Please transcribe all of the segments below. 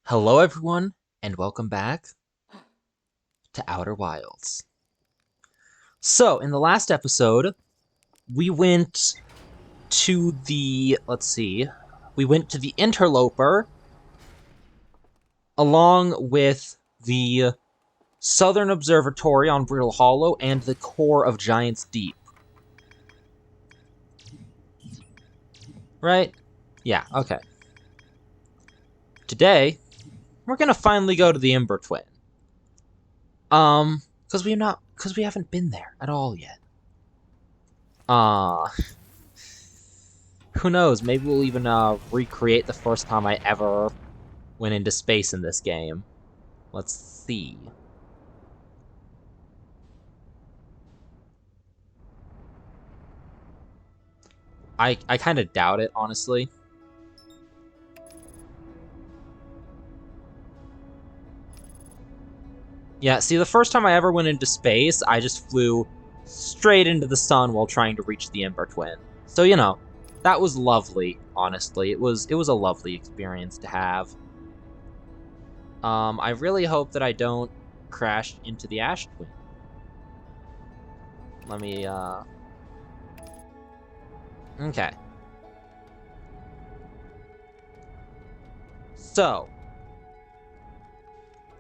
Hello, everyone, and welcome back to Outer Wilds. So, in the last episode, we went to the Interloper, along with the Southern Observatory on Brittle Hollow and the core of Giant's Deep. Right? Yeah, okay. Today, we're gonna finally go to the Ember Twin. Because we haven't been there at all yet. Who knows? Maybe we'll even recreate the first time I ever went into space in this game. Let's see. I kind of doubt it, honestly. Yeah, see, the first time I ever went into space, I just flew straight into the sun while trying to reach the Ember Twin. So, you know, that was lovely, honestly. It was a lovely experience to have. I really hope that I don't crash into the Ash Twin. Let me, Okay. So,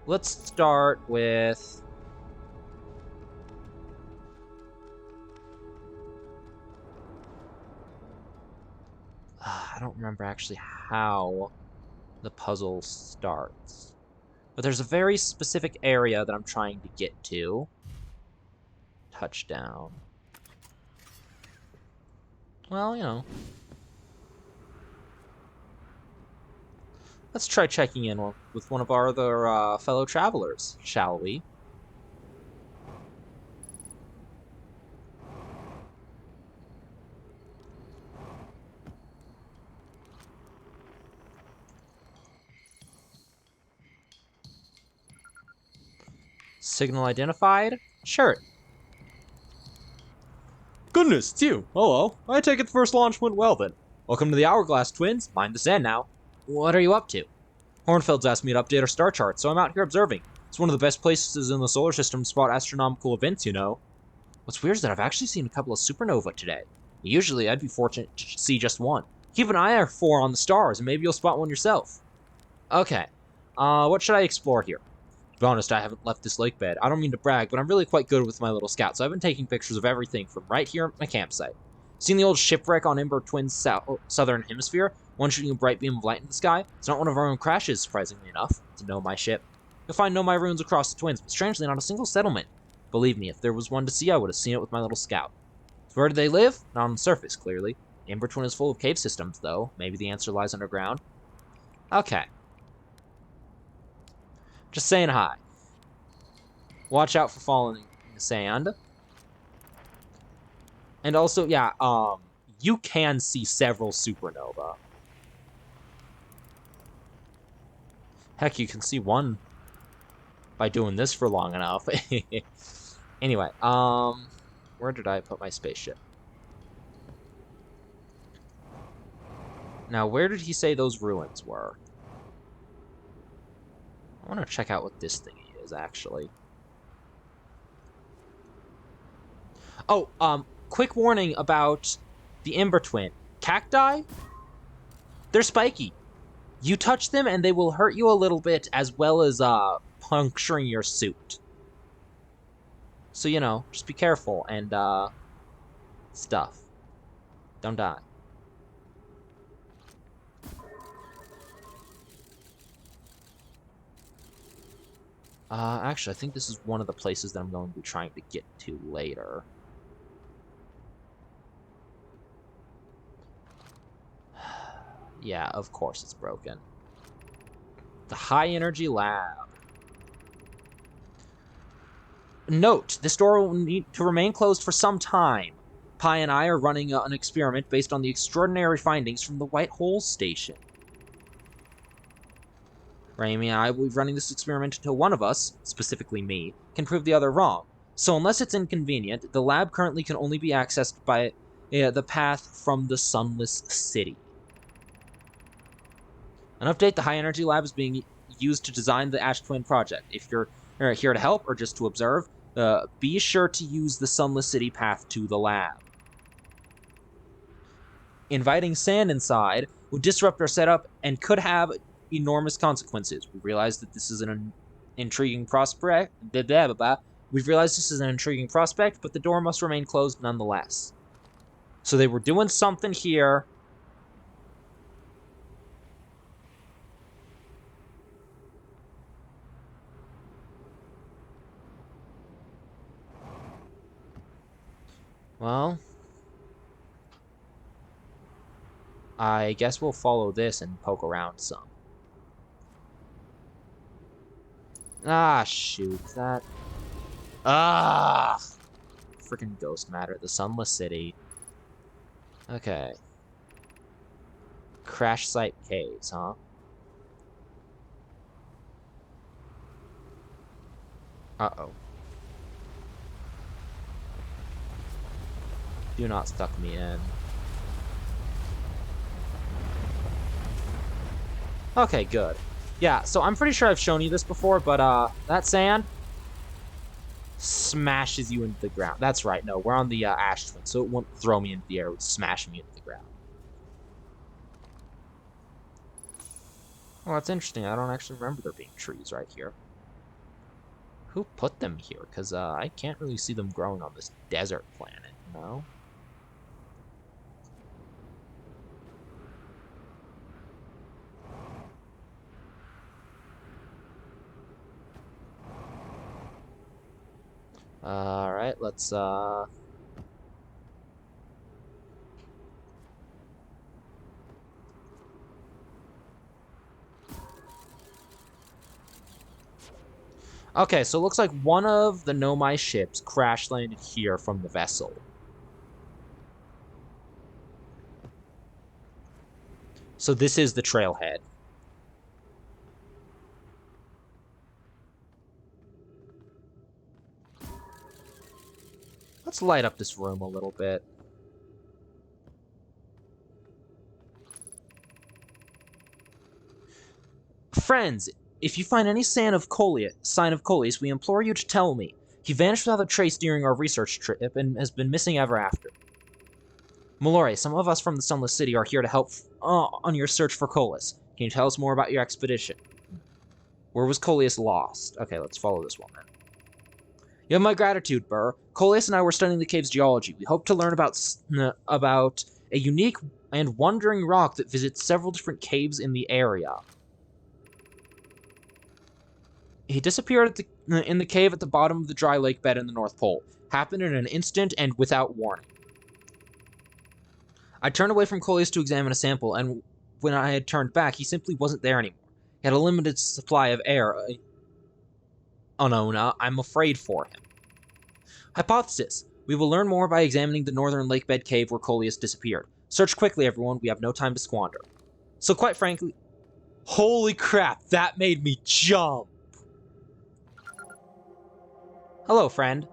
let's start with... I don't remember actually how the puzzle starts. But there's a very specific area that I'm trying to get to. Touchdown. Well, you know. Let's try checking in with one of our other fellow travelers, shall we? Signal identified? Sure. Goodness, it's you. Hello. I take it the first launch went well then. Welcome to the Hourglass Twins. Mind the sand now. What are you up to? Hornfeld's asked me to update our star chart, so I'm out here observing. It's one of the best places in the solar system to spot astronomical events, you know. What's weird is that I've actually seen a couple of supernovae today. Usually I'd be fortunate to see just one. Keep an eye out for on the stars, and maybe you'll spot one yourself. Okay. What should I explore here? To be honest, I haven't left this lake bed. I don't mean to brag, but I'm really quite good with my little scout, so I've been taking pictures of everything from right here at my campsite. Seen the old shipwreck on Ember Twin's southern hemisphere? One shooting a bright beam of light in the sky? It's not one of our own crashes, surprisingly enough. It's a Nomai ship. You'll find Nomai ruins across the Twins, but strangely not a single settlement. Believe me, if there was one to see, I would have seen it with my little scout. So where do they live? Not on the surface, clearly. Ember Twin is full of cave systems, though. Maybe the answer lies underground. Okay. Just saying hi. Watch out for falling in the sand. And also, yeah, you can see several supernova. Heck, you can see one by doing this for long enough. Anyway, where did I put my spaceship? Now, where did he say those ruins were? I want to check out what this thing is, actually. Oh, quick warning about the Ember Twin. Cacti? They're spiky. You touch them and they will hurt you a little bit, as well as puncturing your suit. So, you know, just be careful and stuff. Don't die. Actually, I think this is one of the places that I'm going to be trying to get to later. Yeah, of course it's broken. The High Energy Lab. Note, this door will need to remain closed for some time. Pi and I are running an experiment based on the extraordinary findings from the White Hole Station. Raimi and I will be running this experiment until one of us, specifically me, can prove the other wrong. So unless it's inconvenient, the lab currently can only be accessed by the path from the Sunless City. An update, the High Energy Lab is being used to design the Ash Twin project. If you're here to help or just to observe, be sure to use the Sunless City path to the lab. Inviting sand inside would disrupt our setup and could have enormous consequences. We realize that this is an intriguing prospect. We've realized this is an intriguing prospect, but the door must remain closed nonetheless. So they were doing something here. Well, I guess we'll follow this and poke around some. Ah, shoot. That... Ah! Freaking ghost matter. The Sunless City. Okay. Crash site caves, huh? Uh-oh. Do not suck me in. Okay, good. Yeah, so I'm pretty sure I've shown you this before, but that sand smashes you into the ground. That's right, no, we're on the Ash Twin, so it won't throw me into the air, it would smash me into the ground. Well, that's interesting. I don't actually remember there being trees right here. Who put them here? Because I can't really see them growing on this desert planet, you know? Alright, let's okay, so it looks like one of the Nomai ships crash landed here from the vessel. So this is the trailhead. Let's light up this room a little bit. Friends, if you find any sign of Coleus, we implore you to tell me. He vanished without a trace during our research trip and has been missing ever after. Mallory, some of us from the Sunless City are here to help on your search for Coleus. Can you tell us more about your expedition? Where was Coleus lost? Okay, let's follow this one then. You have my gratitude, Burr. Coleus and I were studying the cave's geology. We hope to learn about a unique and wandering rock that visits several different caves in the area. He disappeared in the cave at the bottom of the dry lake bed in the North Pole. Happened in an instant and without warning. I turned away from Coleus to examine a sample, and when I had turned back, he simply wasn't there anymore. He had a limited supply of air. Oh no, I'm afraid for him. Hypothesis. We will learn more by examining the northern lake bed cave where Coleus disappeared. Search quickly, everyone. We have no time to squander. So quite frankly... Holy crap, that made me jump! Hello, friend.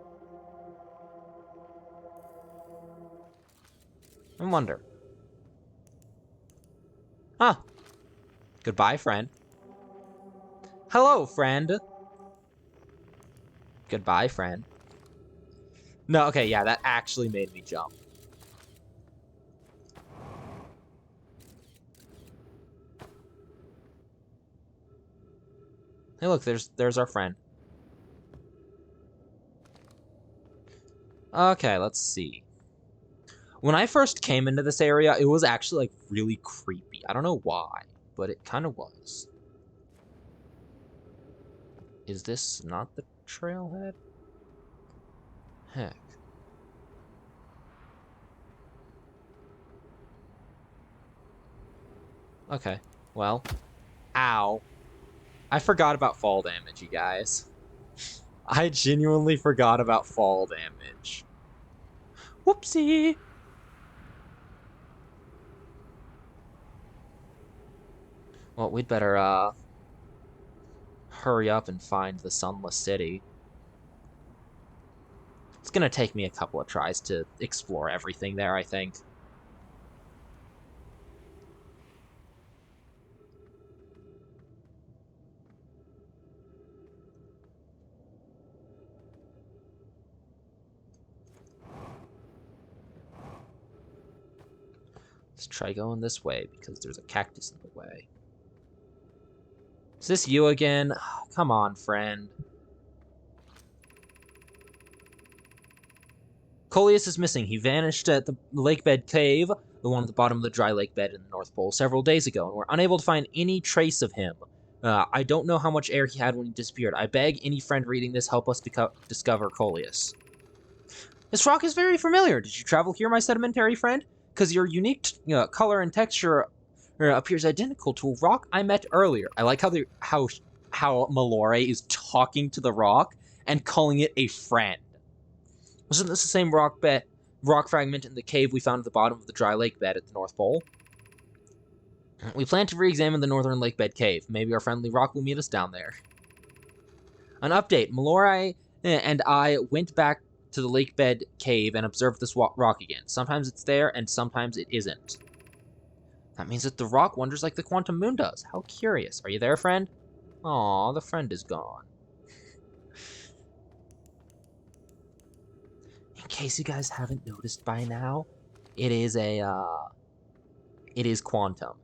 I wonder. Huh. Goodbye, friend. Hello, friend. Goodbye, friend. No, okay, yeah, that actually made me jump. Hey, look, there's our friend. Okay, let's see. When I first came into this area, it was actually, like, really creepy. I don't know why, but it kind of was. Is this not the trailhead? Heck. Okay, well. Ow. I forgot about fall damage, you guys. I genuinely forgot about fall damage. Whoopsie! Well, we'd better, hurry up and find the Sunless City. It's gonna take me a couple of tries to explore everything there, I think. Let's try going this way, because there's a cactus in the way. Is this you again? Come on, friend. Coleus is missing. He vanished at the lakebed cave, the one at the bottom of the dry lake bed in the North Pole, several days ago, and we're unable to find any trace of him. I don't know how much air he had when he disappeared. I beg any friend reading this help us discover Coleus. This rock is very familiar. Did you travel here, my sedimentary friend? Because your unique color and texture appears identical to a rock I met earlier. I like how Malore is talking to the rock and calling it a friend. Wasn't this the same rock fragment in the cave we found at the bottom of the dry lake bed at the North Pole? We plan to re-examine the northern lake bed cave. Maybe our friendly rock will meet us down there. An update. Malore and I went back to the lake bed cave and observed this rock again. Sometimes it's there, and sometimes it isn't. That means that the rock wanders like the quantum moon does. How curious. Are you there, friend? Aw, the friend is gone. In case you guys haven't noticed by now, it is quantum.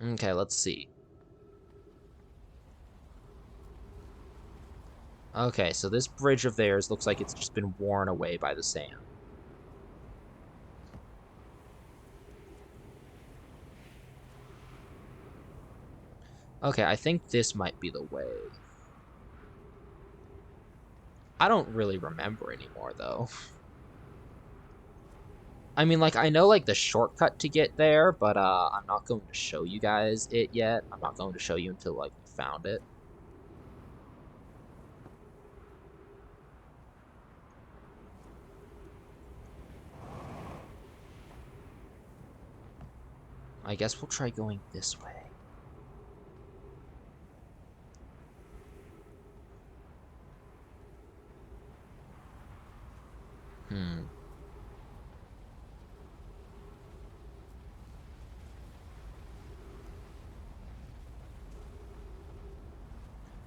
Okay, let's see. Okay, so this bridge of theirs looks like it's just been worn away by the sand. Okay, I think this might be the way. I don't really remember anymore, though. I mean, like, I know, like, the shortcut to get there, but, I'm not going to show you guys it yet. I'm not going to show you until, like, we found it. I guess we'll try going this way.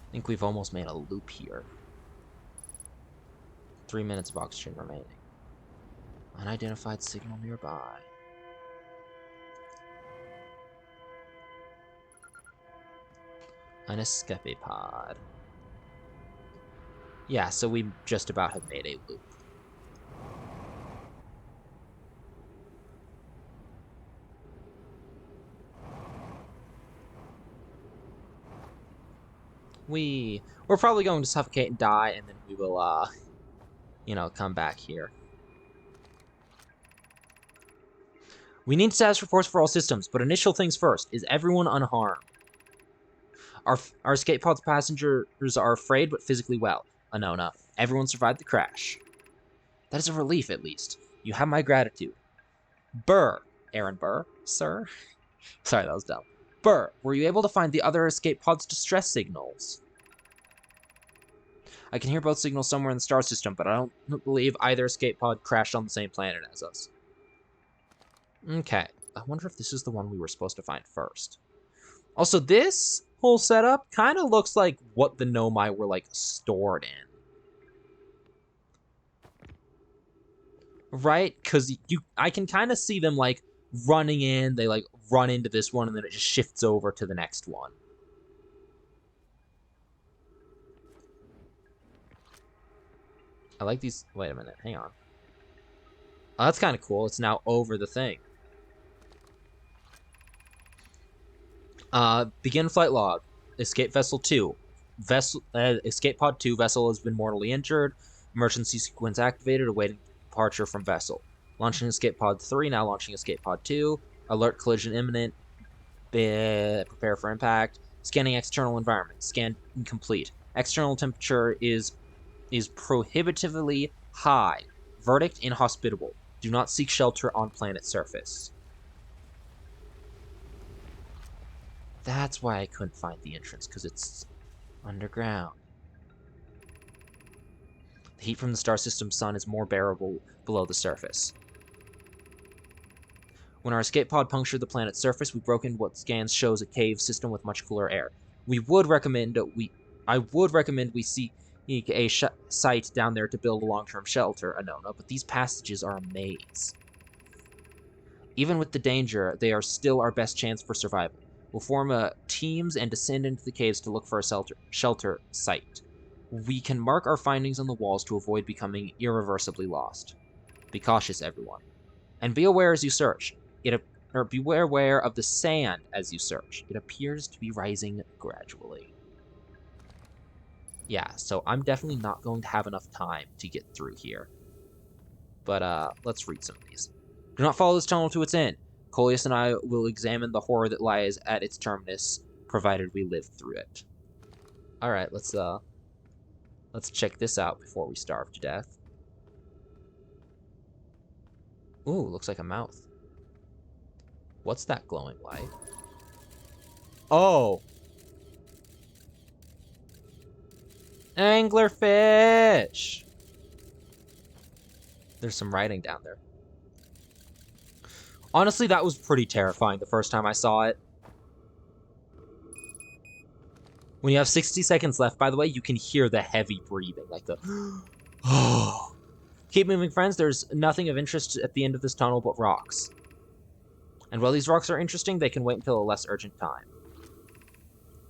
I think we've almost made a loop here. 3 minutes of oxygen remaining. Unidentified signal nearby. An escape pod. Yeah, so we just about have made a loop. We're probably going to suffocate and die, and then we will, you know, come back here. We need status reports for all systems, but initial things first. Is everyone unharmed? Our escape pod's passengers are afraid, but physically well. No. Everyone survived the crash. That is a relief, at least. You have my gratitude. Burr. Aaron Burr, sir? Sorry, that was dumb. Burr, were you able to find the other escape pod's distress signals? I can hear both signals somewhere in the star system, but I don't believe either escape pod crashed on the same planet as us. Okay, I wonder if this is the one we were supposed to find first. Also, this whole setup kind of looks like what the Nomai were, like, stored in. Right? Because I can kind of see them, like, running in, they, like, run into this one, and then it just shifts over to the next one. I like these. Wait a minute, hang on. Oh, that's kind of cool. It's now over the thing. Begin flight log. Escape vessel 2. Escape pod 2 vessel has been mortally injured. Emergency sequence activated, awaiting departure from vessel. Launching escape pod 3, now launching escape pod 2. Alert collision imminent. Prepare for impact. Scanning external environment. Scan incomplete. External temperature is prohibitively high. Verdict: inhospitable. Do not seek shelter on planet surface. That's why I couldn't find the entrance, because it's underground. The heat from the star system's sun is more bearable below the surface. When our escape pod punctured the planet's surface, we broke into what scans shows a cave system with much cooler air. I would recommend we seek a site down there to build a long-term shelter, Annona, but these passages are a maze. Even with the danger, they are still our best chance for survival. We'll form teams and descend into the caves to look for a shelter site. We can mark our findings on the walls to avoid becoming irreversibly lost. Be cautious, everyone. And be aware as you search. Beware aware of the sand as you search. It appears to be rising gradually. Yeah, so I'm definitely not going to have enough time to get through here. But let's read some of these. Do not follow this tunnel to its end. Coleus and I will examine the horror that lies at its terminus, provided we live through it. Alright, let's check this out before we starve to death. Ooh, looks like a mouth. What's that glowing light? Oh! Anglerfish! There's some writing down there. Honestly, that was pretty terrifying the first time I saw it. When you have 60 seconds left, by the way, you can hear the heavy breathing, like the... Oh. Keep moving, friends. There's nothing of interest at the end of this tunnel but rocks. And while these rocks are interesting, they can wait until a less urgent time.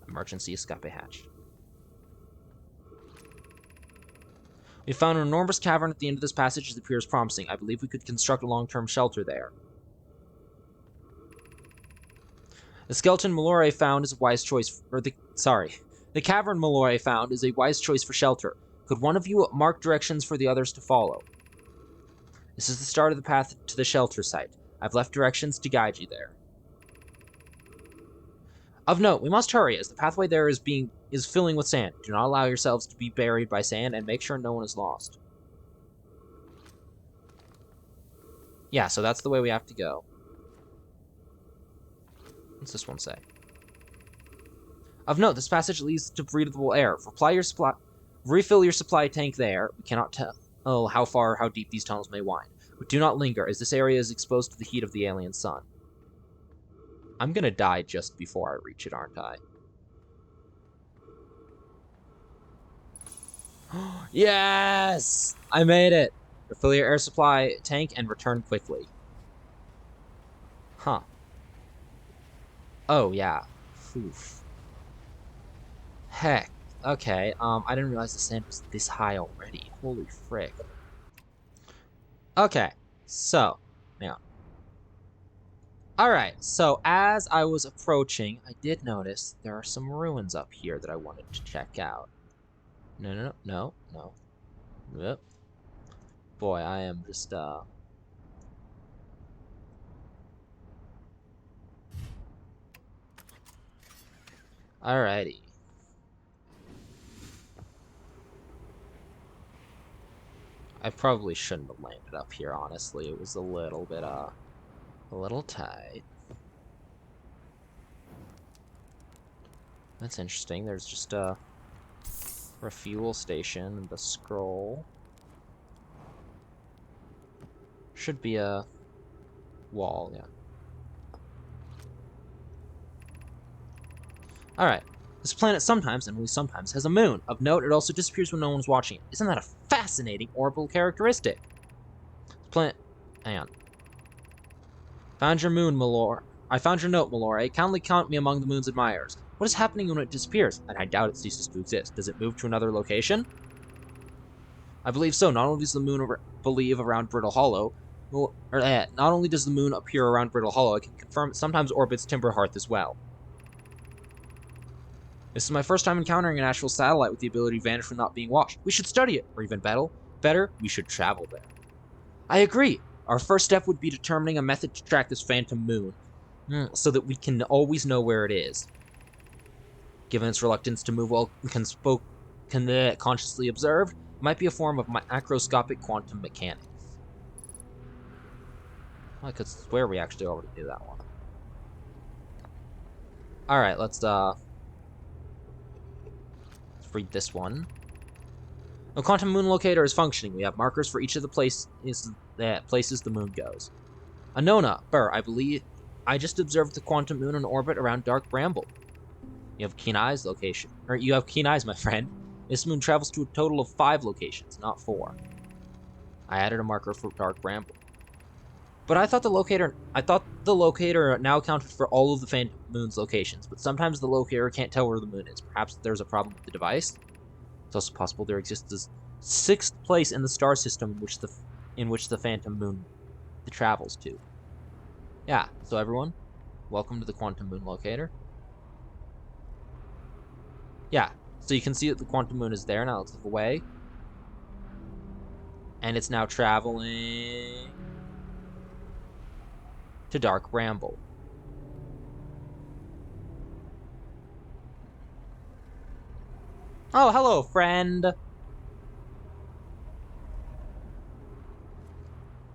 Emergency escape hatch. We found an enormous cavern at the end of this passage that appears promising. I believe we could construct a long-term shelter there. The skeleton Malore found is a wise choice the cavern Malore found is a wise choice for shelter. Could one of you mark directions for the others to follow? This is the start of the path to the shelter site. I've left directions to guide you there. Of note, we must hurry as the pathway there is filling with sand. Do not allow yourselves to be buried by sand and make sure no one is lost. Yeah, so that's the way we have to go. What's this one say? Of note, this passage leads to breathable air. Refill your supply tank there. We cannot tell how far or how deep these tunnels may wind. But do not linger, as this area is exposed to the heat of the alien sun. I'm gonna die just before I reach it, aren't I? Yes! I made it! Refill your air supply tank and return quickly. Huh. Oh, yeah. Oof. Heck. Okay, I didn't realize the sand was this high already. Holy frick. Okay, so, now. Alright, so as I was approaching, I did notice there are some ruins up here that I wanted to check out. No. Yep. Boy, I am just, Alrighty. I probably shouldn't have landed up here, honestly. It was a little bit, a little tight. That's interesting. There's just a refuel station and the scroll. Should be a wall, yeah. Alright. This planet sometimes, and only sometimes, has a moon. Of note, it also disappears when no one's watching it. Isn't that a fascinating orbital characteristic? Planet... Hang on. Found your moon, Malore. I found your note, Malore. Kindly count me among the moon's admirers. What is happening when it disappears? And I doubt it ceases to exist. Does it move to another location? I believe so. Not only does the moon believe around Brittle Hollow, not only does the moon appear around Brittle Hollow, I can confirm it sometimes orbits Timberhearth as well. This is my first time encountering an actual satellite with the ability to vanish when not being watched. We should study it, or even better, we should travel there. I agree. Our first step would be determining a method to track this phantom moon, so that we can always know where it is. Given its reluctance to move while consciously observed, it might be a form of macroscopic quantum mechanics. I could swear we actually already knew that one. Alright, let's read this one. The quantum moon locator is functioning. We have markers for each of the places the moon goes. Annona, Burr, I believe I just observed the quantum moon in orbit around Dark Bramble. You have keen eyes, my friend. This moon travels to a total of 5 locations, not 4. I added a marker for Dark Bramble. But I thought the locator now accounted for all of the Phantom Moon's locations, but sometimes the locator can't tell where the moon is. Perhaps there's a problem with the device. It's also possible there exists a 6th place in the star system in which the Phantom Moon travels to. Yeah, so everyone, welcome to the Quantum Moon Locator. Yeah, so you can see that the Quantum Moon is there now. Let's look away. And it's now traveling to Dark Bramble. Oh, hello, friend.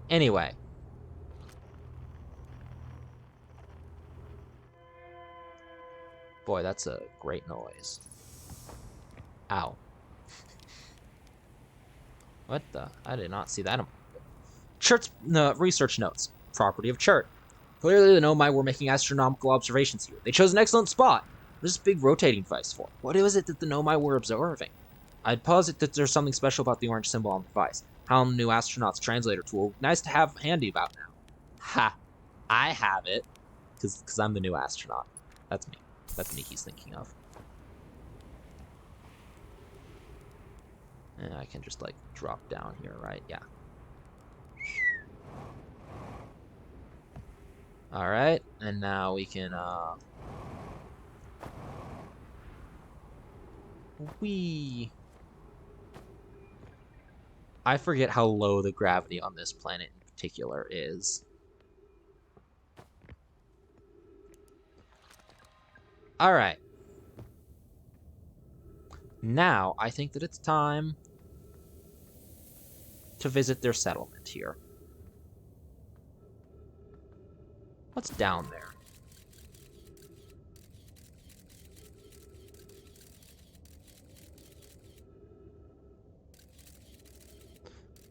Anyway. Boy, that's a great noise. Ow. What the? I did not see that. Chert's research notes. Property of Chert. Clearly the Nomai were making astronomical observations here. They chose an excellent spot. What is this big rotating device for? What is it that the Nomai were observing? I'd posit that there's something special about the orange symbol on the device. How the new astronaut's translator tool. Nice to have handy about now. Ha! I have it. Because I'm the new astronaut. That's me. That's me he's thinking of. And I can just, like, drop down here, right? Yeah. Alright, and now we can, whee! I forget how low the gravity on this planet in particular is. Alright. Now, I think that it's time to visit their settlement here. What's down there?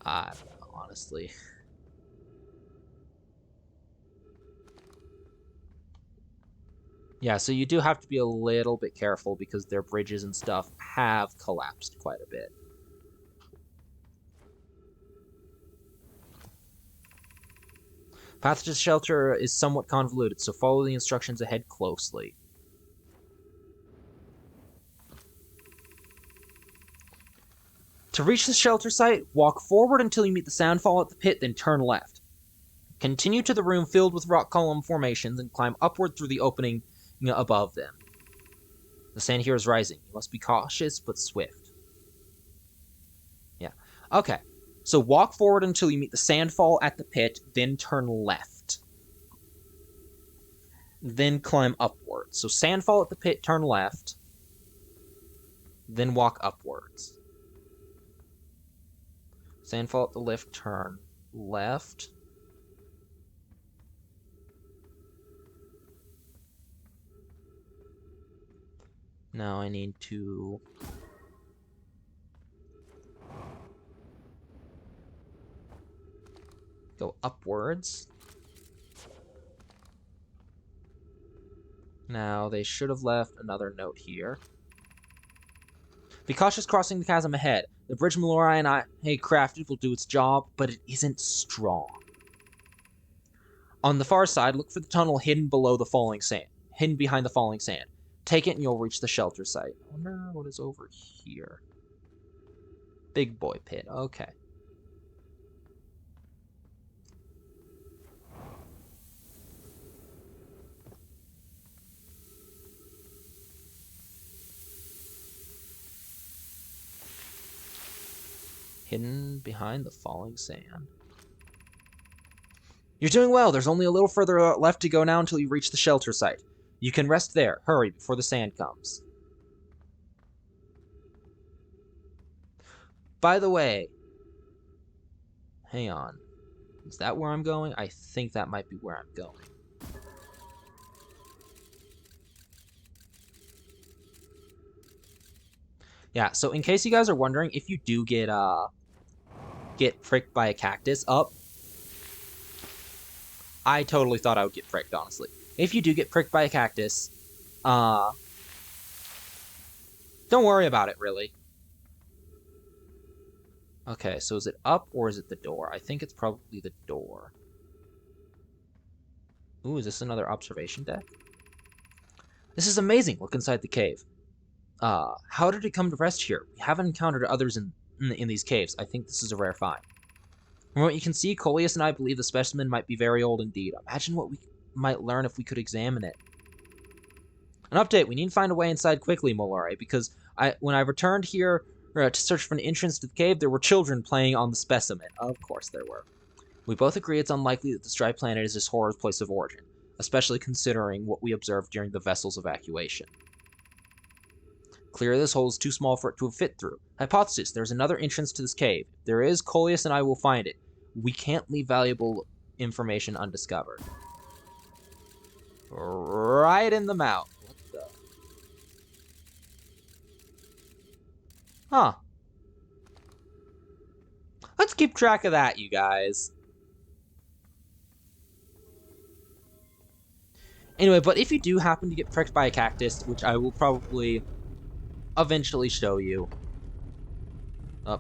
I don't know, honestly. Yeah, so you do have to be a little bit careful because their bridges and stuff have collapsed quite a bit. Path to shelter is somewhat convoluted, so follow the instructions ahead closely. To reach the shelter site, walk forward until you meet the sandfall at the pit, then turn left. Continue to the room filled with rock column formations and climb upward through the opening above them. The sand here is rising. You must be cautious but swift. Yeah. Okay. So walk forward until you meet the sandfall at the pit, then turn left. Then climb upward. So sandfall at the pit, turn left. Then walk upwards. Sandfall at the lift, turn left. Now I need to... go upwards. Now, they should have left another note here. Be cautious crossing the chasm ahead. The bridge Mallory and I crafted will do its job, but it isn't strong. On the far side, look for the tunnel hidden below the falling sand. Hidden behind the falling sand. Take it and you'll reach the shelter site. I wonder what is over here. Big boy pit. Okay. Hidden behind the falling sand. You're doing well. There's only a little further left to go now until you reach the shelter site. You can rest there. Hurry before the sand comes. By the way, hang on. Is that where I'm going? I think that might be where I'm going. Yeah, so in case you guys are wondering, if you do get pricked by a cactus up, I totally thought I would get pricked, honestly. If you do get pricked by a cactus, don't worry about it, really. Okay, so is it up or is it the door? I think it's probably the door. Ooh, is this another observation deck? This is amazing! Look inside the cave. How did it come to rest here? We haven't encountered others in these caves. I think this is a rare find. From what you can see, Coleus and I believe the specimen might be very old indeed. Imagine what we might learn if we could examine it. An update, we need to find a way inside quickly, Molore, because when I returned here to search for an entrance to the cave, there were children playing on the specimen. Of course there were. We both agree it's unlikely that the Dry Planet is this horror's place of origin, especially considering what we observed during the vessel's evacuation. Clearly, this hole is too small for it to have fit through. Hypothesis, there's another entrance to this cave. If there is, Coleus and I will find it. We can't leave valuable information undiscovered. Right in the mouth. What the? Huh. Let's keep track of that, you guys. Anyway, but if you do happen to get pricked by a cactus, which I will probably eventually show you. Oh,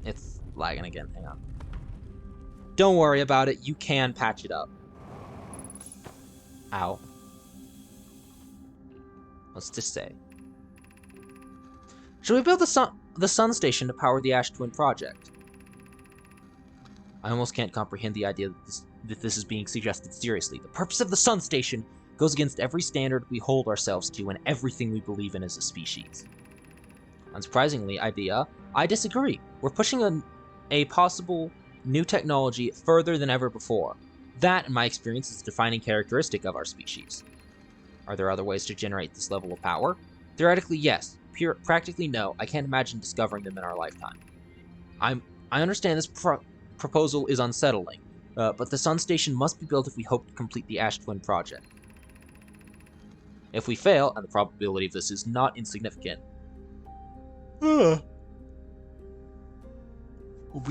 it's lagging again. Hang on. Don't worry about it. You can patch it up. Ow. What's this say? Should we build the sun station to power the Ash Twin project? I almost can't comprehend the idea that this is being suggested seriously. The purpose of the sun station goes against every standard we hold ourselves to and everything we believe in as a species. Unsurprisingly, I disagree. We're pushing a possible new technology further than ever before. That, in my experience, is a defining characteristic of our species. Are there other ways to generate this level of power? Theoretically, yes. Practically, no. I can't imagine discovering them in our lifetime. I understand this proposal is unsettling, but the sun station must be built if we hope to complete the Ash Twin project. If we fail, and the probability of this is not insignificant, we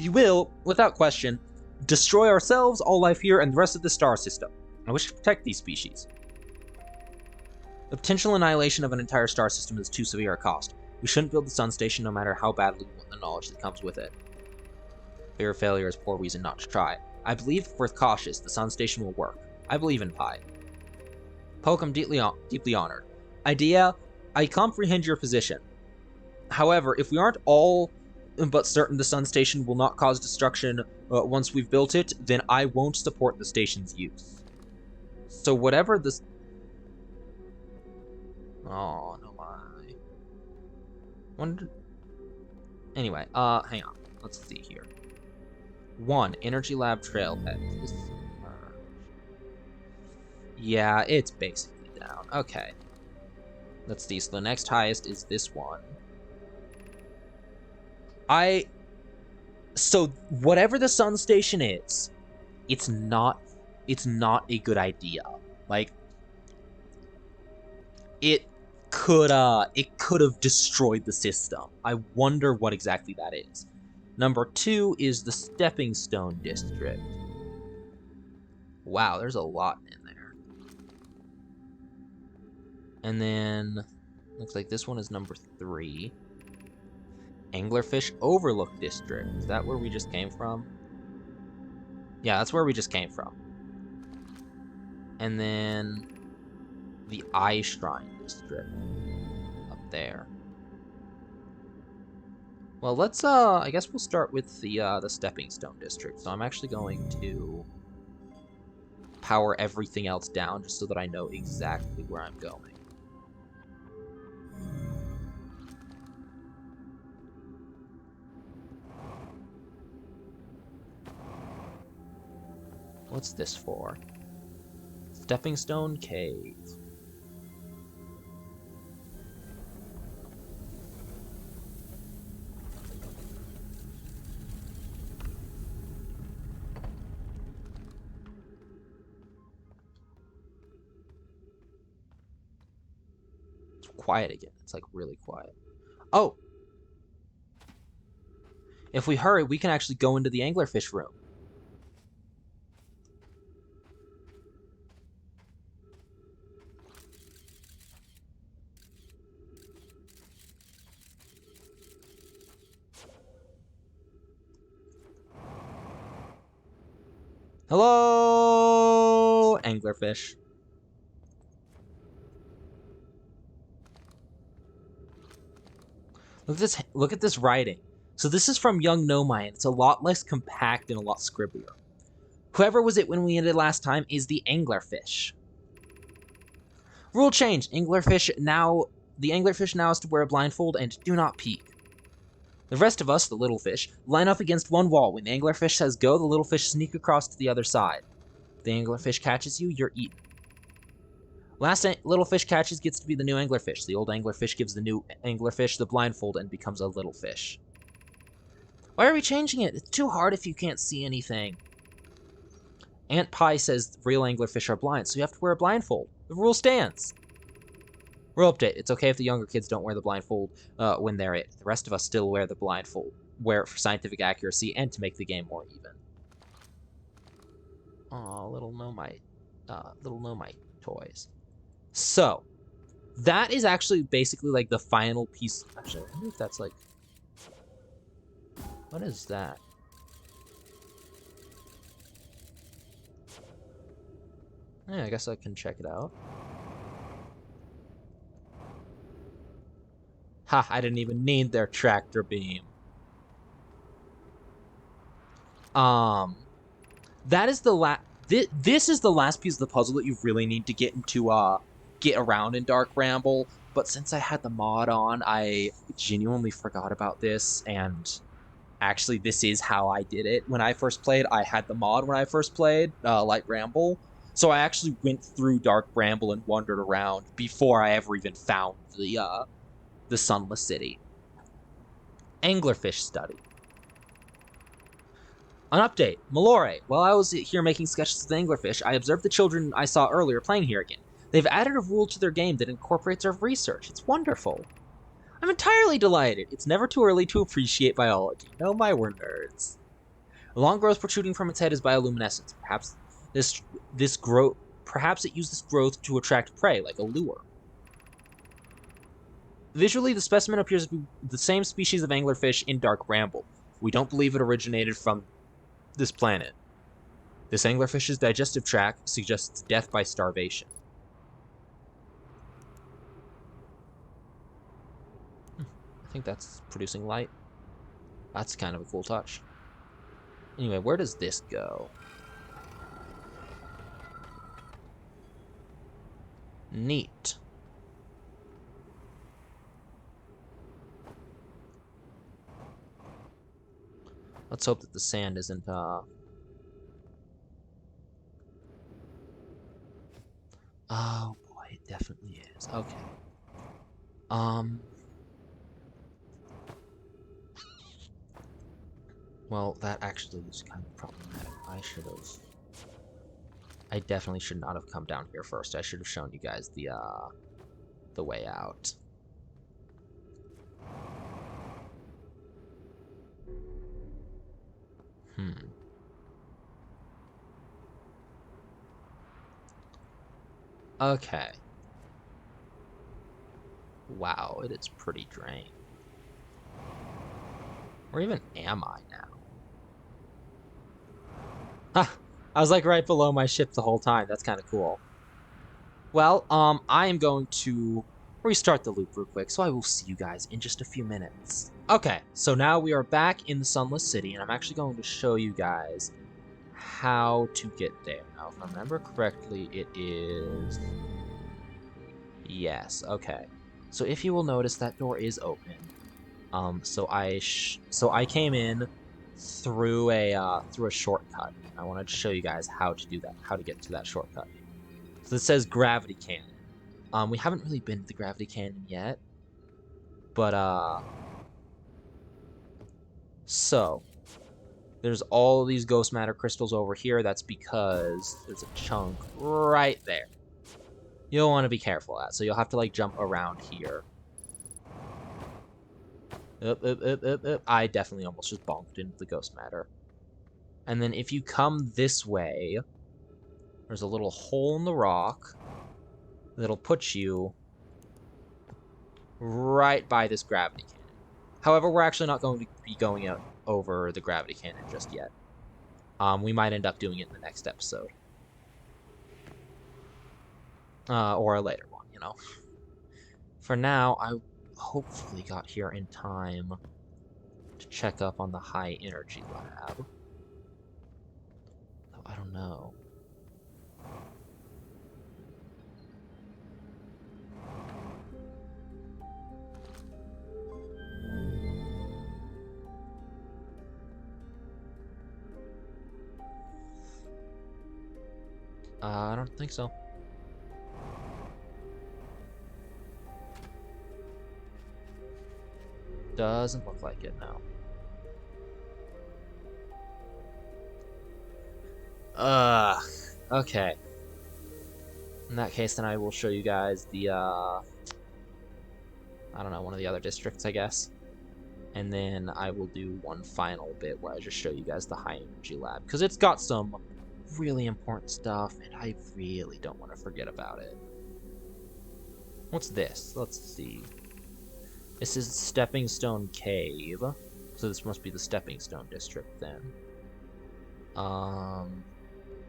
will, without question, destroy ourselves, all life here, and the rest of the star system. I wish to protect these species. The potential annihilation of an entire star system is too severe a cost. We shouldn't build the sun station no matter how badly we want the knowledge that comes with it. Fear of failure is poor reason not to try. I believe, if we're cautious, the sun station will work. I believe in Pi. Poke, I'm deeply honored. Idea, I comprehend your position. However, if we aren't all but certain the sun station will not cause destruction once we've built it, then I won't support the station's use. So whatever this... Oh, no my... Anyway, hang on. Let's see here. 1, Energy Lab Trailhead. Yeah, it's basically down. Okay. Let's see, so the next highest is this one. So, whatever the sun station is, it's not a good idea. Like, it could have destroyed the system. I wonder what exactly that is. Number 2 is the Stepping Stone District. Wow, there's a lot in there. And then, looks like this one is number 3. Anglerfish Overlook District. Is that where we just came from? Yeah, that's where we just came from. And then the Eye Shrine District up there. Well, let's I guess we'll start with the Stepping Stone District. So I'm actually going to power everything else down just so that I know exactly where I'm going. What's this for? Stepping Stone Cave. It's quiet again. It's like really quiet. Oh! If we hurry, we can actually go into the anglerfish room. Hello, anglerfish. Look at this writing. So this is from Young Nomai, and it's a lot less compact and a lot scribblier. Whoever was it when we ended last time is the anglerfish. Rule change. The anglerfish now has to wear a blindfold and do not peek. The rest of us, the little fish, line up against one wall. When the anglerfish says go, the little fish sneak across to the other side. If the anglerfish catches you, you're eaten. Last little fish catches gets to be the new anglerfish. The old anglerfish gives the new anglerfish the blindfold and becomes a little fish. Why are we changing it? It's too hard if you can't see anything. Aunt Pie says real anglerfish are blind, so you have to wear a blindfold. The rule stands. Rule update. It's okay if the younger kids don't wear the blindfold when they're it. The rest of us still wear the blindfold. Wear it for scientific accuracy and to make the game more even. Aw, little Nomite toys. So, that is actually basically like the final piece. Actually, I wonder if that's like... What is that? Yeah, I guess I can check it out. Ha, I didn't even need their tractor beam. That is the last... This is the last piece of the puzzle that you really need to get into, get around in Dark Ramble. But since I had the mod on, I genuinely forgot about this, and... Actually, this is how I did it when I first played. I had the mod when I first played, Light Ramble. So I actually went through Dark Ramble and wandered around before I ever even found the Sunless City. Anglerfish study. An update. Malore. While I was here making sketches of the anglerfish, I observed the children I saw earlier playing here again. They've added a rule to their game that incorporates our research. It's wonderful. I'm entirely delighted. It's never too early to appreciate biology. Oh my, we're nerds. A long growth protruding from its head is bioluminescence. Perhaps it used this growth to attract prey, like a lure. Visually, the specimen appears to be the same species of anglerfish in Dark Ramble. We don't believe it originated from this planet. This anglerfish's digestive tract suggests death by starvation. I think that's producing light. That's kind of a cool touch. Anyway, where does this go? Neat. Let's hope that the sand isn't, Oh boy, it definitely is. Okay. Well, that actually is kind of problematic. I definitely should not have come down here first. I should have shown you guys the way out. Okay. Wow, it is pretty drained. Where even am I now? Ha! I was like right below my ship the whole time. That's kind of cool. Well, I am going to restart the loop real quick, so I will see you guys in just a few minutes. Okay, so now we are back in the Sunless City, and I'm actually going to show you guys how to get there. Now, if I remember correctly, it is... Yes, okay. So if you will notice, that door is open. So I came in through a shortcut. I wanted to show you guys how to do that, how to get to that shortcut. So it says Gravity Cannon. We haven't really been to the Gravity Cannon yet, but so there's all these ghost matter crystals over here. That's because there's a chunk right there. You'll want to be careful of that, so you'll have to like jump around here. Up. I definitely almost just bonked into the ghost matter. And then if you come this way, there's a little hole in the rock that'll put you right by this gravity cannon. However, we're actually not going to be going out over the gravity cannon just yet. We might end up doing it in the next episode. Or a later one, you know. For now, I hopefully got here in time to check up on the high energy lab. Though I don't know. I don't think so. Doesn't look like it now. Okay. In that case, then I will show you guys the, I don't know, one of the other districts, I guess. And then I will do one final bit where I just show you guys the high energy lab, because it's got some really important stuff, and I really don't want to forget about it. What's this? Let's see. This is Stepping Stone Cave, so this must be the Stepping Stone district then.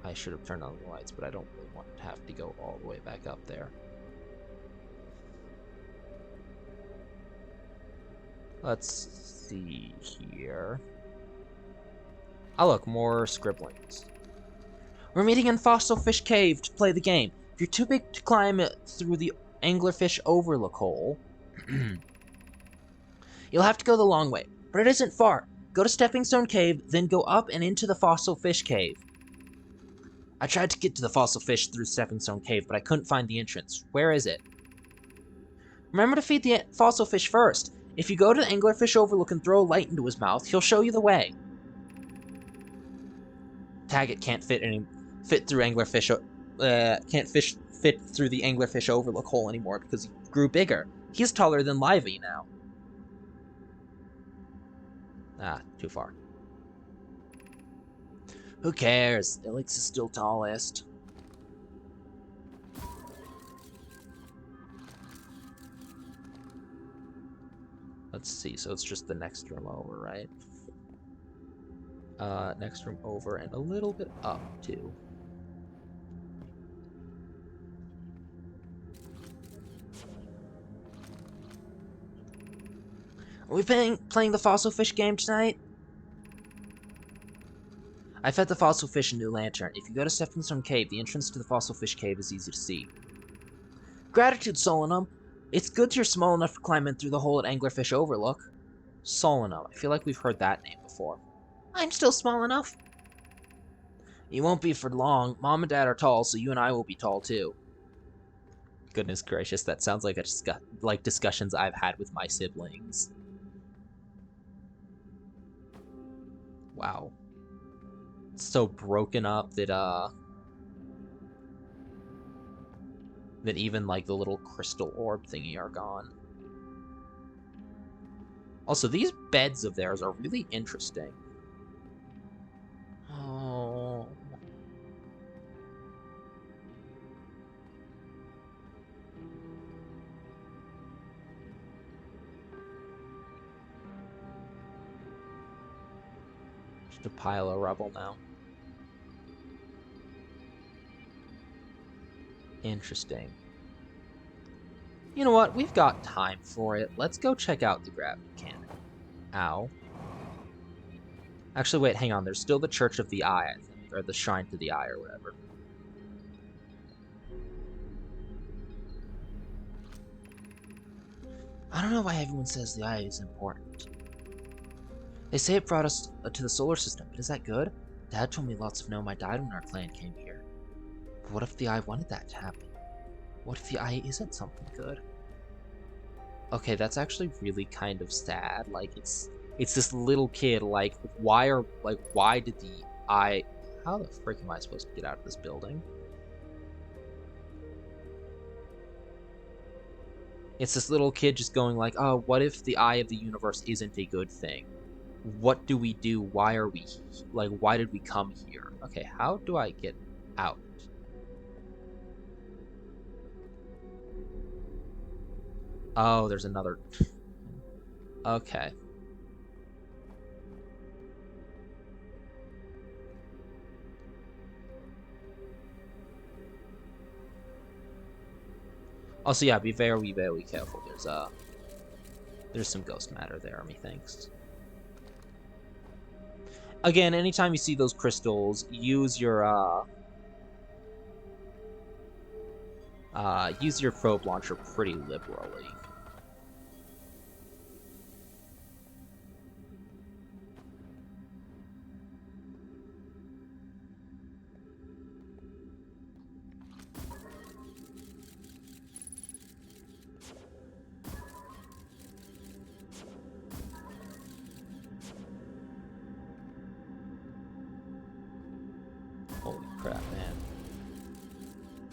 I should have turned on the lights, but I don't really want to have to go all the way back up there. Let's see here. Oh look, more scribblings. We're meeting in Fossil Fish Cave to play the game. If you're too big to climb through the Anglerfish Overlook hole, you'll have to go the long way, but it isn't far. Go to Stepping Stone Cave, then go up and into the Fossil Fish Cave. I tried to get to the Fossil Fish through Stepping Stone Cave, but I couldn't find the entrance. Where is it? Remember to feed the Fossil Fish first. If you go to the Anglerfish Overlook and throw a light into his mouth, he'll show you the way. Taggart can't fit through Anglerfish. Can't fit through the Anglerfish Overlook hole anymore because he grew bigger. He's taller than Livy now. Ah, too far. Who cares? Elix is still tallest. Let's see, so it's just the next room over, right? Next room over and a little bit up, too. Are we playing the Fossil Fish game tonight? I fed the Fossil Fish a new lantern. If you go to Stepping Stone Cave, the entrance to the Fossil Fish Cave is easy to see. Gratitude, Solanum. It's good you're small enough to climb in through the hole at Anglerfish Overlook. Solanum. I feel like we've heard that name before. I'm still small enough. You won't be for long. Mom and Dad are tall, so you and I will be tall too. Goodness gracious, that sounds like discussions I've had with my siblings. Wow. It's so broken up that that even like the little crystal orb thingy are gone. Also, these beds of theirs are really interesting. Oh. Just a pile of rubble now. Interesting. You know what? We've got time for it. Let's go check out the gravity cannon. Ow. Actually, wait, hang on. There's still the Church of the Eye, I think. Or the Shrine to the Eye, or whatever. I don't know why everyone says the Eye is important. They say it brought us to the solar system, but is that good? Dad told me lots of Nomai died when our clan came here. But what if the Eye wanted that to happen? What if the Eye isn't something good? Okay, that's actually really kind of sad. Like, it's this little kid, like, why did the Eye... How the frick am I supposed to get out of this building? It's this little kid just going like, oh, what if the Eye of the universe isn't a good thing? What do we do? Why are we... Like, why did we come here? Okay, how do I get out? Oh, there's another... Okay. Also, yeah, be very, very careful. There's some ghost matter there, methinks. Again, anytime you see those crystals, use your probe launcher pretty liberally. Holy crap, man.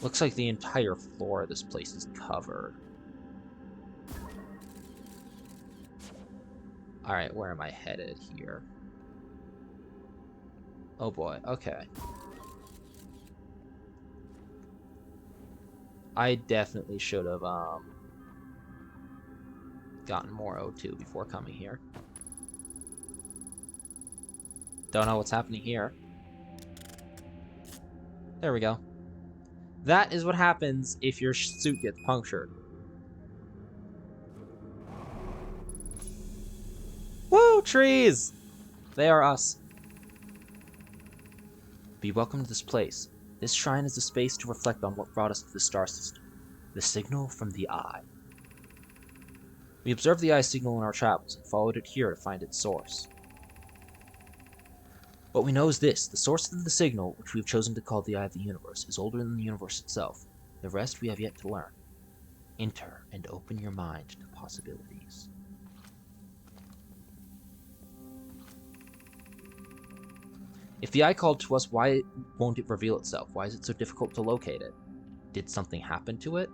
Looks like the entire floor of this place is covered. Alright, where am I headed here? Oh boy, okay. I definitely should have gotten more O2 before coming here. Don't know what's happening here. There we go. That is what happens if your suit gets punctured. Woo, trees! They are us. Be welcome to this place. This shrine is a space to reflect on what brought us to the star system. The signal from the Eye. We observed the Eye signal in our travels and followed it here to find its source. What we know is this: the source of the signal, which we have chosen to call the Eye of the Universe, is older than the universe itself. The rest we have yet to learn. Enter and open your mind to possibilities. If the Eye called to us, why won't it reveal itself? Why is it so difficult to locate it? Did something happen to it?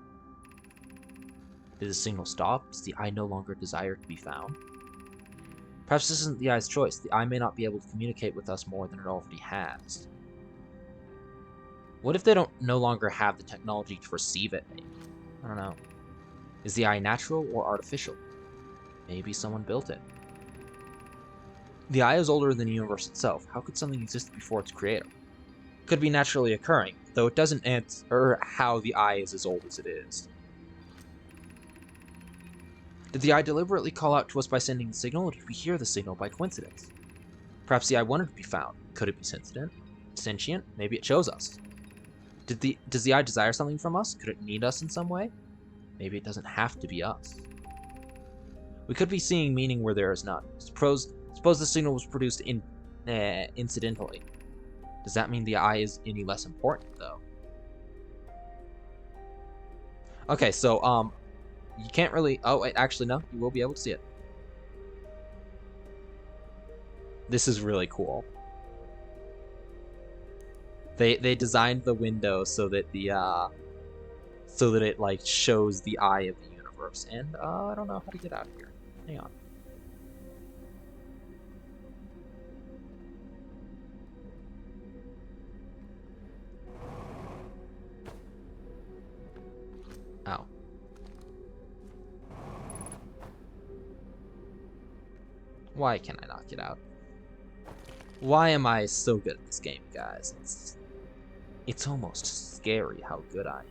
Did the signal stop? Does the Eye no longer desire to be found? Perhaps this isn't the Eye's choice. The Eye may not be able to communicate with us more than it already has. What if they no longer have the technology to receive it, maybe? I don't know. Is the Eye natural or artificial? Maybe someone built it. The Eye is older than the universe itself. How could something exist before its creator? It could be naturally occurring, though it doesn't answer how the Eye is as old as it is. Did the Eye deliberately call out to us by sending the signal, or did we hear the signal by coincidence? Perhaps the Eye wanted to be found. Could it be sentient? Maybe it chose us. Does the Eye desire something from us? Could it need us in some way? Maybe it doesn't have to be us. We could be seeing meaning where there is none. Suppose the signal was produced incidentally. Does that mean the Eye is any less important, though? Okay, so, you can't really... Oh, wait, actually, no. You will be able to see it. This is really cool. They designed the window so that it, like, shows the eye of the universe. And, I don't know how to get out of here. Hang on. Ow. Why can I not get out? Why am I so good at this game, guys? It's almost scary how good I am.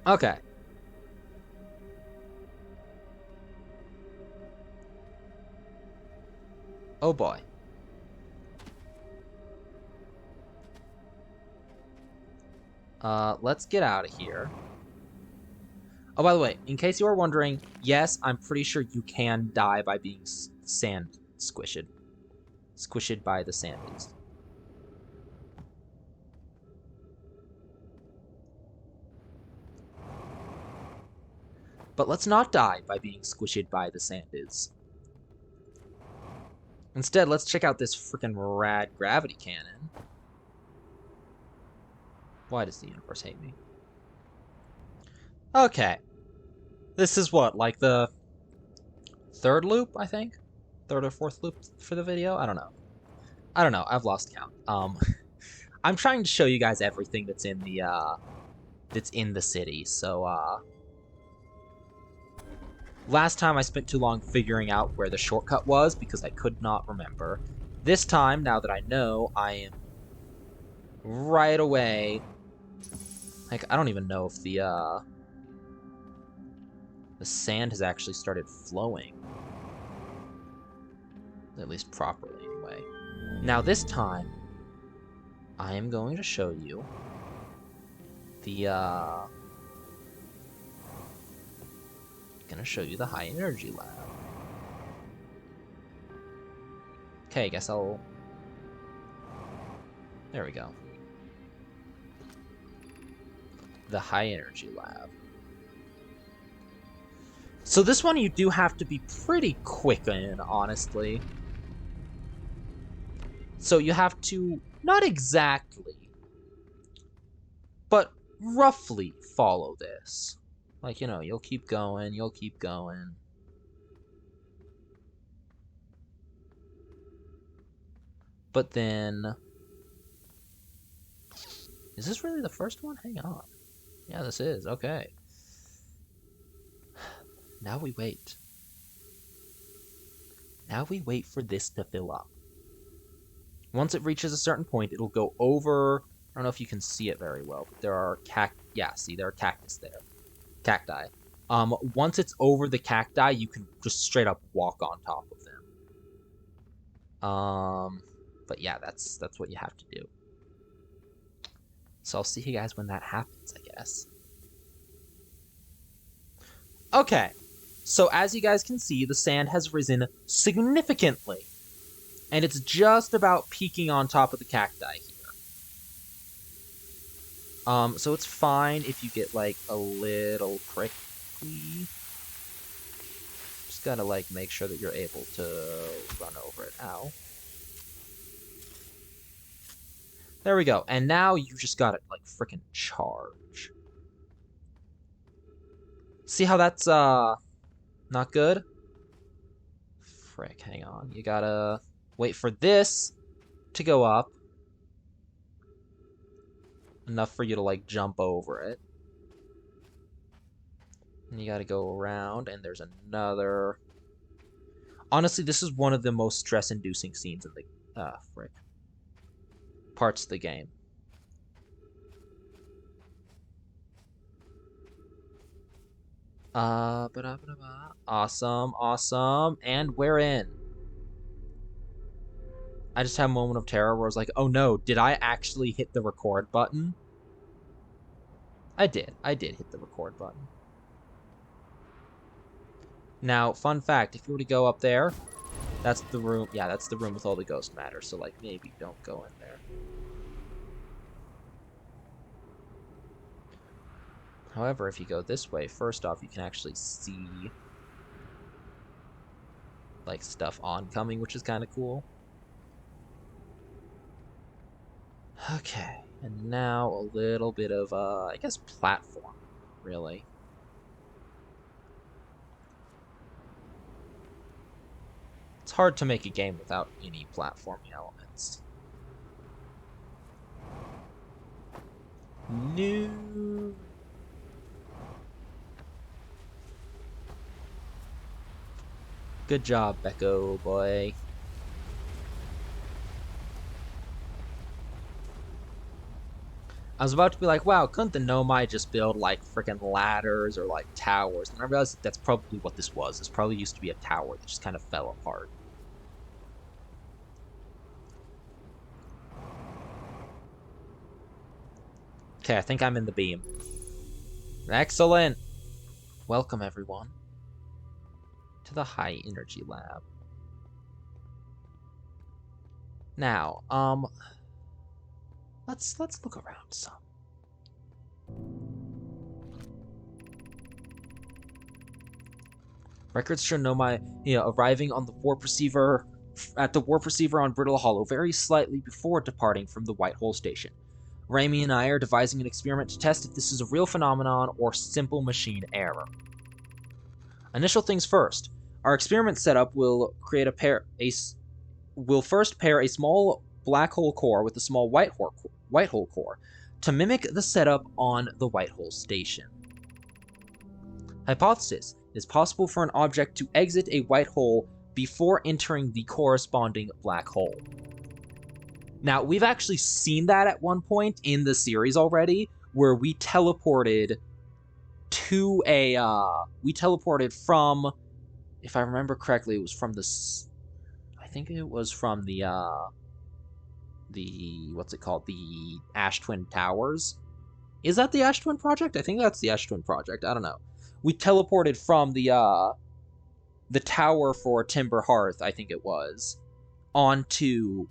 Okay. Oh boy. Let's get out of here. Oh, by the way, in case you are wondering, yes, I'm pretty sure you can die by being sand squished. Squished by the sandies. But let's not die by being squished by the sandies. Instead, let's check out this freaking rad gravity cannon. Why does the universe hate me? Okay. This is what, like the third loop, I think? Third or fourth loop for the video? I don't know. I've lost count. I'm trying to show you guys everything that's in the city, so last time I spent too long figuring out where the shortcut was because I could not remember. This time, now that I know, I am right away. Like, I don't even know if the sand has actually started flowing. At least properly, anyway. Now this time, I am going to show you the, gonna show you the high energy lab. Okay, I guess I'll... There we go. The high energy lab. So this one you do have to be pretty quick in, honestly. So you have to, not exactly, but roughly follow this. Like, you know, you'll keep going, you'll keep going. But then... Is this really the first one? Hang on. Yeah, this is. Okay. Now we wait. Now we wait for this to fill up. Once it reaches a certain point, it'll go over... I don't know if you can see it very well, but there are yeah, see, there are cactus there. Cacti. Once it's over the cacti, you can just straight up walk on top of them. But yeah, that's what you have to do. So I'll see you guys when that happens, I guess. Okay, so as you guys can see, the sand has risen significantly. And it's just about peaking on top of the cacti here. So it's fine if you get, like, a little prickly. Just gotta, like, make sure that you're able to run over it. Ow. There we go. And now you just gotta, like, frickin' charge. See how that's, not good? Frick, hang on. You gotta wait for this to go up. Enough for you to, like, jump over it. And you gotta go around, and there's another... Honestly, this is one of the most stress-inducing scenes in the... frick. Parts of the game. Awesome, awesome. And we're in. I just had a moment of terror where I was like, oh no, did I actually hit the record button? I did hit the record button. Now, fun fact, if you were to go up there, that's the room, yeah, that's the room with all the ghost matter, so, like, maybe don't go in there. However, if you go this way, first off, you can actually see, like, stuff oncoming, which is kind of cool. Okay, and now a little bit of, I guess, platform, really. It's hard to make a game without any platforming elements. No. Good job, Becco boy. I was about to be like, wow, couldn't the Nomai just build, like, freaking ladders or, like, towers? And I realized that's probably what this was. This probably used to be a tower that just kind of fell apart. Okay, I think I'm in the beam. Excellent! Welcome, everyone, to the High Energy Lab. Now, let's look around some. Records show Nomai, arriving on the warp receiver at the warp receiver on Brittle Hollow very slightly before departing from the White Hole Station. Raimi and I are devising an experiment to test if this is a real phenomenon or simple machine error. Initial things first. Our experiment setup will will first pair a small black hole core with a small white hole core to mimic the setup on the White Hole Station. Hypothesis: it is possible for an object to exit a white hole before entering the corresponding black hole. Now, we've actually seen that at one point in the series already, where we teleported to a, we teleported from, if I remember correctly, it was from I think it was from the, what's it called? The Ash Twin Towers. Is that the Ash Twin Project? I think that's the Ash Twin Project. I don't know. We teleported from the tower for Timber Hearth, I think it was, onto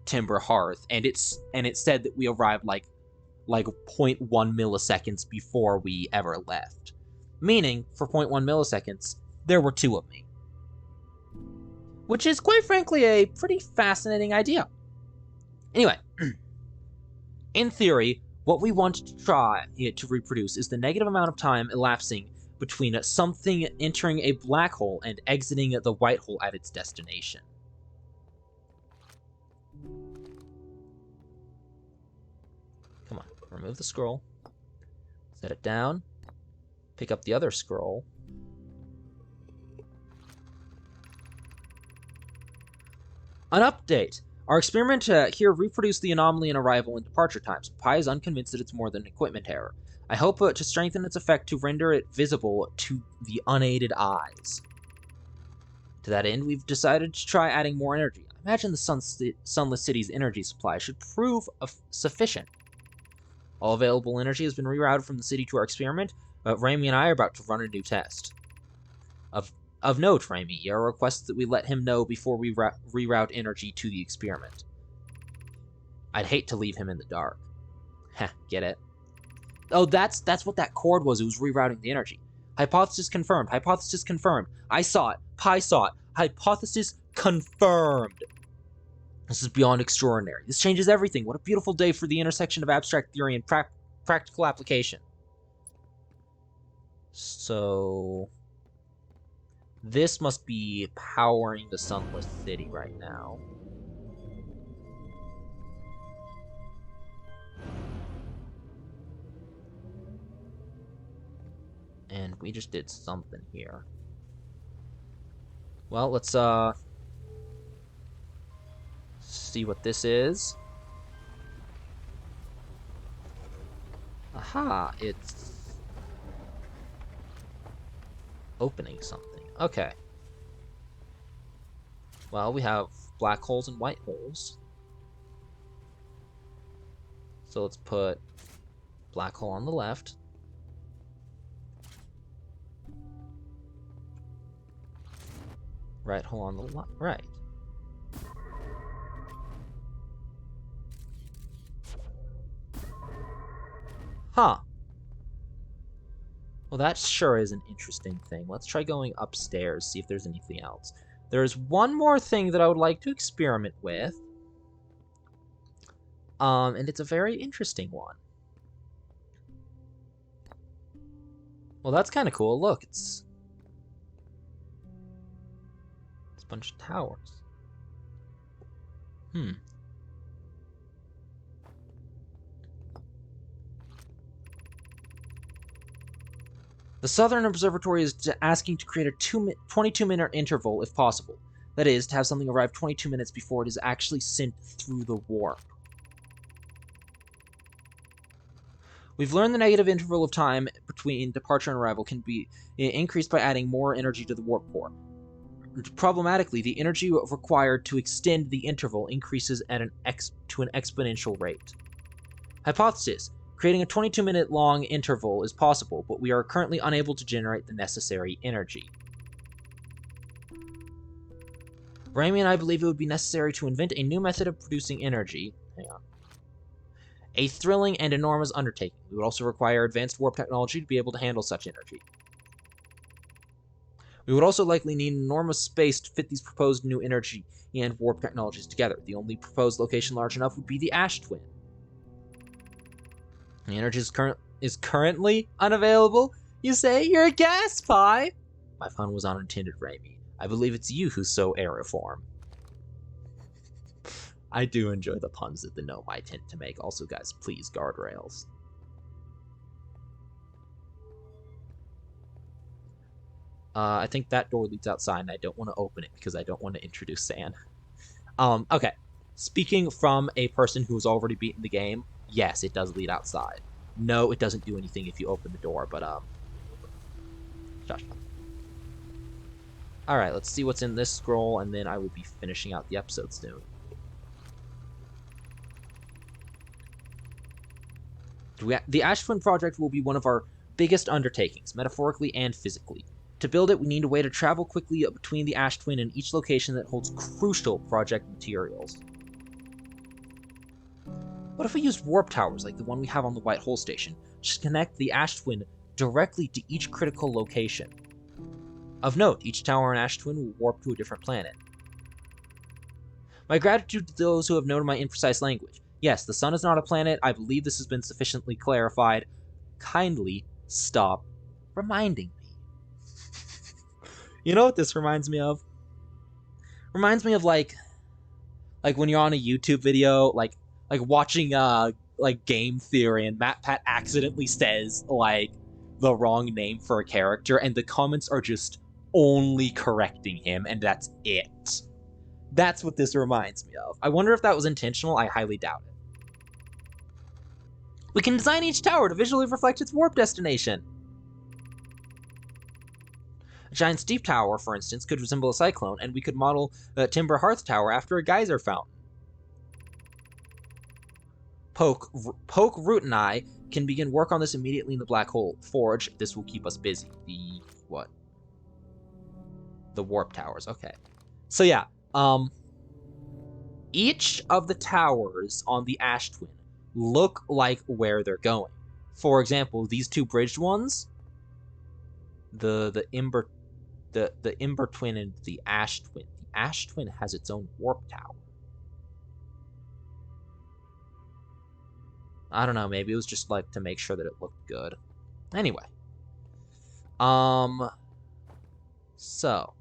Timber Hearth, and it said that we arrived like 0.1 milliseconds before we ever left. Meaning, for 0.1 milliseconds, there were two of me. Which is, quite frankly, a pretty fascinating idea. Anyway, in theory, what we want to try to reproduce is the negative amount of time elapsing between something entering a black hole and exiting the white hole at its destination. Come on, remove the scroll, set it down, pick up the other scroll. An update! Our experiment here reproduced the anomaly in arrival and departure times. Pi is unconvinced that it's more than an equipment error. I hope to strengthen its effect to render it visible to the unaided eyes. To that end, we've decided to try adding more energy. I imagine the Sunless City's energy supply should prove sufficient. All available energy has been rerouted from the city to our experiment, but Raimi and I are about to run a new test. Of note, Raimi, Yarrow requests that we let him know before we reroute energy to the experiment. I'd hate to leave him in the dark. Heh, get it? Oh, that's what that cord was. It was rerouting the energy. Hypothesis confirmed. Hypothesis confirmed. I saw it. Pi saw it. Hypothesis confirmed. This is beyond extraordinary. This changes everything. What a beautiful day for the intersection of abstract theory and practical application. So this must be powering the Sunless City right now. And we just did something here. Well, let's see what this is. Aha, it's opening something. Okay. Well, we have black holes and white holes. So let's put black hole on the left. Right hole on the right. Huh. Well, that sure is an interesting thing. Let's try going upstairs, see if there's anything else. There's one more thing that I would like to experiment with. And it's a very interesting one. Well, that's kind of cool. Look, it's a bunch of towers. The Southern Observatory is asking to create a 22-minute interval, if possible. That is, to have something arrive 22 minutes before it is actually sent through the warp. We've learned the negative interval of time between departure and arrival can be increased by adding more energy to the warp core. Problematically, the energy required to extend the interval increases at to an exponential rate. Hypothesis: creating a 22-minute long interval is possible, but we are currently unable to generate the necessary energy. Raimi and I believe it would be necessary to invent a new method of producing energy. Hang on. A thrilling and enormous undertaking. We would also require advanced warp technology to be able to handle such energy. We would also likely need enormous space to fit these proposed new energy and warp technologies together. The only proposed location large enough would be the Ash Twin. The energy is currently unavailable? You say? You're a gas pie! My pun was unintended, Raimi. I believe it's you who's so aeriform. I do enjoy the puns that the gnome I tend to make. Also, guys, please, guardrails. I think that door leads outside, and I don't want to open it because I don't want to introduce San. Okay. Speaking from a person who's already beaten the game, yes, it does lead outside. No, it doesn't do anything if you open the door, but, Josh. Alright, let's see what's in this scroll, and then I will be finishing out the episode soon. The Ash Twin project will be one of our biggest undertakings, metaphorically and physically. To build it, we need a way to travel quickly between the Ash Twin and each location that holds crucial project materials. What if we used warp towers like the one we have on the White Hole Station, to connect the Ash Twin directly to each critical location? Of note, each tower in Ash Twin will warp to a different planet. My gratitude to those who have noted my imprecise language. Yes, the sun is not a planet. I believe this has been sufficiently clarified. Kindly stop reminding me. You know what this reminds me of? Reminds me of like when you're on a YouTube video, like watching like game theory, and MatPat accidentally says like the wrong name for a character, and the comments are just only correcting him, and that's it. That's what this reminds me of. I wonder if that was intentional. I highly doubt it. We can design each tower to visually reflect its warp destination. A giant steep tower, for instance, could resemble a cyclone, and we could model a timber hearth tower after a geyser fountain. Poke, Root, and I can begin work on this immediately in the Black Hole Forge. This will keep us busy. The what? The warp towers. Okay. So yeah, each of the towers on the Ash Twin look like where they're going. For example, these two bridged ones, the Ember Twin and the Ash Twin. The Ash Twin has its own warp tower. I don't know, maybe it was just like to make sure that it looked good. Anyway. So.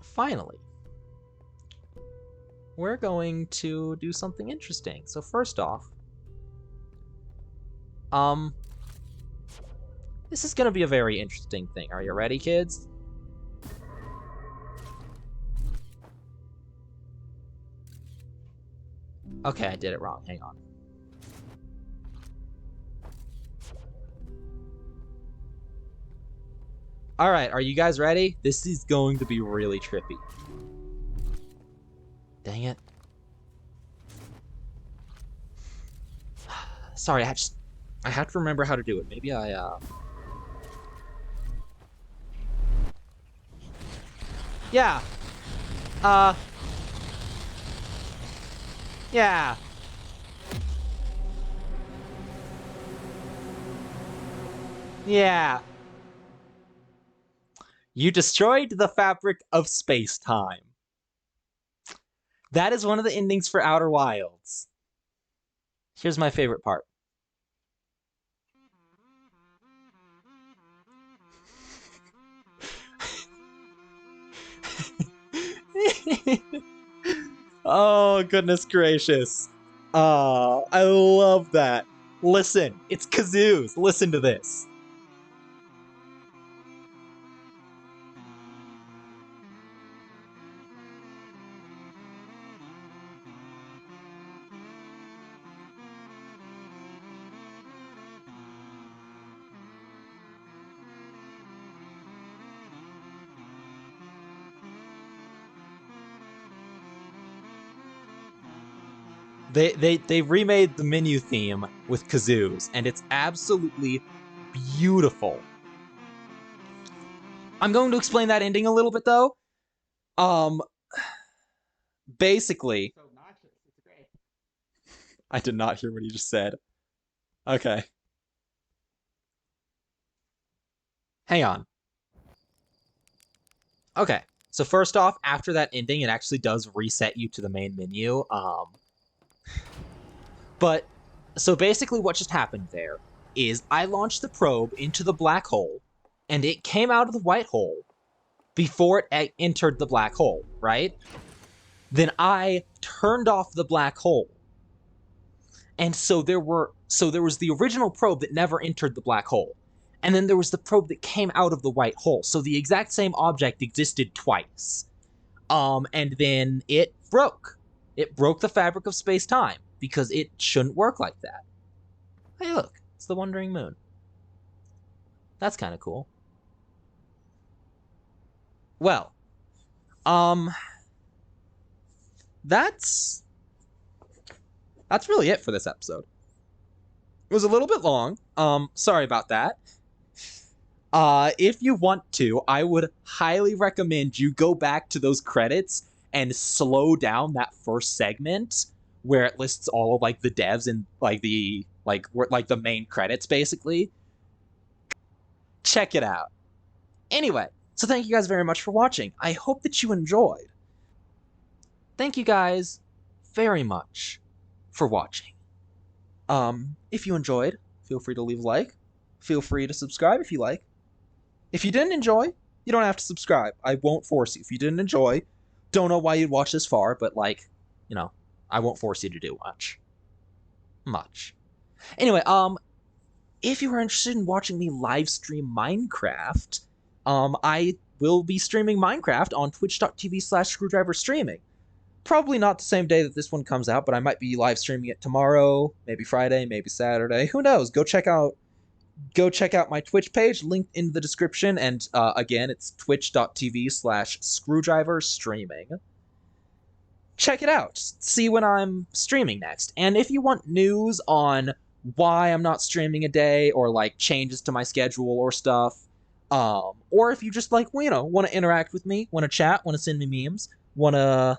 Finally. We're going to do something interesting. So first off, this is gonna be a very interesting thing. Are you ready, kids? Okay, I did it wrong. Hang on. Alright, are you guys ready? This is going to be really trippy. Dang it. Sorry, I have to remember how to do it. Maybe I, Yeah. Yeah. Yeah. You destroyed the fabric of space-time. That is one of the endings for Outer Wilds. Here's my favorite part. Oh, goodness gracious. I love that. Listen, it's kazoos. Listen to this. They remade the menu theme with kazoos, and it's absolutely beautiful. I'm going to explain that ending a little bit, though. Basically... So obnoxious. It's great. I did not hear what he just said. Okay. Hang on. Okay, so first off, after that ending, it actually does reset you to the main menu. But, so basically what just happened there is I launched the probe into the black hole, and it came out of the white hole before it entered the black hole, right? Then I turned off the black hole. And so there was the original probe that never entered the black hole. And then there was the probe that came out of the white hole. So the exact same object existed twice. And then it broke. It broke the fabric of space-time because it shouldn't work like that. Hey, look, it's the Wandering Moon. That's kind of cool. Well, that's really it for this episode. It was a little bit long. Sorry about that. If you want to, I would highly recommend you go back to those credits and slow down that first segment where it lists all of like the devs and like the main credits basically. Check it out. Anyway, so thank you guys very much for watching. I hope that you enjoyed. Thank you guys very much for watching. If you enjoyed, feel free to leave a like. Feel free to subscribe if you like. If you didn't enjoy, you don't have to subscribe. I won't force you. If you didn't enjoy, don't know why you'd watch this far, but like, you know, I won't force you to do much. Anyway, if you are interested in watching me live stream Minecraft, I will be streaming Minecraft on twitch.tv/screwdriverstreaming. Probably not the same day that this one comes out, but I might be live streaming it tomorrow, maybe Friday, maybe Saturday. Who knows? Go check out my Twitch page, linked in the description, and again, it's twitch.tv/screwdriverstreaming. Check it out. See when I'm streaming next. And if you want news on why I'm not streaming a day, or like changes to my schedule or stuff, or if you just like, want to interact with me, want to chat, want to send me memes, want to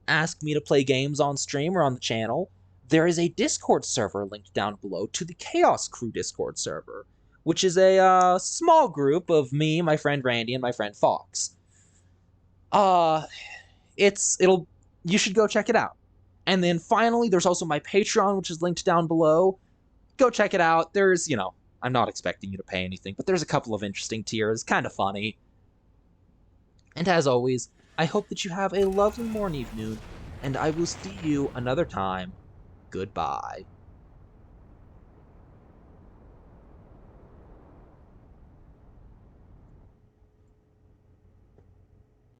ask me to play games on stream or on the channel, there is a Discord server linked down below to the Chaos Crew Discord server, which is a small group of me, my friend Randy, and my friend Fox. You should go check it out. And then finally, there's also my Patreon, which is linked down below. Go check it out. There's, I'm not expecting you to pay anything, but there's a couple of interesting tiers, kind of funny. And as always, I hope that you have a lovely morning, evening, and I will see you another time. Goodbye.